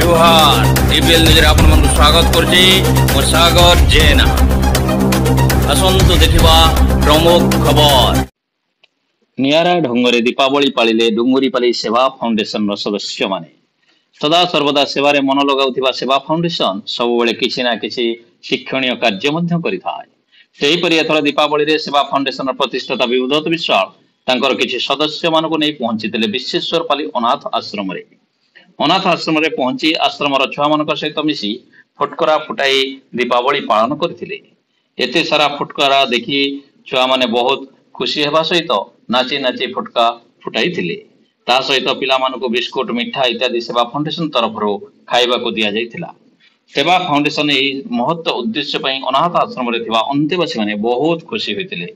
जुहार TPL news रे आपन मन स्वागत करछि मो सागर जेना। आसंतु देखिबा प्रमुख खबर। नियारा ढंगरे दीपावली पालिले डुंगुरीपाली सेवा फाउंडेशन सदस्य माने सदा सर्वदा सेवारे मन लगाउथिबा सेवा फाउंडेशन सबुबेले किछि ना किछि शिक्षणीय कार्य मध्य करिथाय। सेहीपरि एथर दीपावली रे सेवा फाउंडेशन प्रतिष्ठाता विभूत विश्वाल तांकर किछि सदस्य मानको नै पहुंचितिले विश्वेश्वरपाली अनाथ आश्रम रे। अनाथ आश्रम रे पहुंची आश्रम छुआ मान सहित मिसी फुटकरा फुटाई दीपावली पालन करथिले। एते सारा फुटकरा देखि छुआ माने बहुत खुशी हेबा सहित नाची नाची फुटका फुटाई थिले। ता सहित पिला मानको बिस्कुट मिठा इत्यादि सेवा फाउंडेशन तरफ खाइबा को दिया जाइथिला। सेवा फाउंडेशन एही महत्व उद्देश्य पई अनाथ आश्रम रे थिबा अंतेवासी माने बहुत खुशी होइतिले।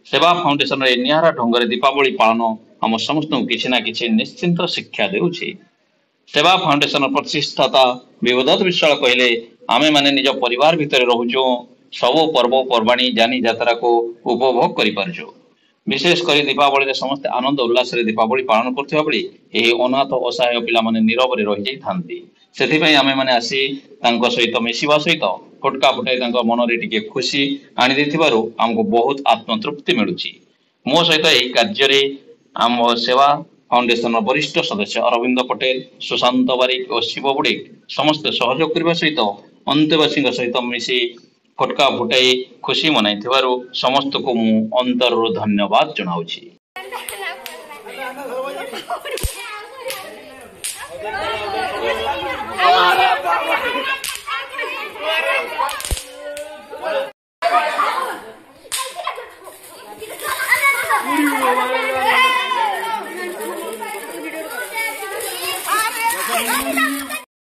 सेवा फाउंडेशन रे नियारा ढंगरे दीपावली पालन हम समस्त किछि ना किछि निश्चिंत शिक्षा देउछि। सेवा फाउंडेशन प्रतिष्ठाता विभूत विश्वाल कहले आमे माने निज परिवार भितर रहुजो सब पर्व पर्वाणी जानी यात्रा को उपभोग करि पारजो। विशेष करी दीपावली रे समस्त आनंद उल्लास रे दीपावली पालन करथिबा बेली एही अनाथ असहाय पिला माने नीरव रे रहि जाई थांती। सेथि पई आमे माने आसी तांको सहित मिसिबा सहित फटका फुटाई तांको मन रे टिके खुशी आनि देथिबारु हमको बहुत आत्मतृप्ति मिलुची। मो सहित एही कार्य रे आम सेवा फाउंडेशन वरिष्ठ सदस्य अरविंद पटेल, सुशांत बारिक और शिव बुड़े समस्त सहयोग करने सहित अंतेवासी सहित मिसी फटका फुटाई खुशी मनाई समस्त को मु अंतर धन्यवाद जनाऊछि।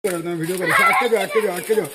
वीडियो कर आके जो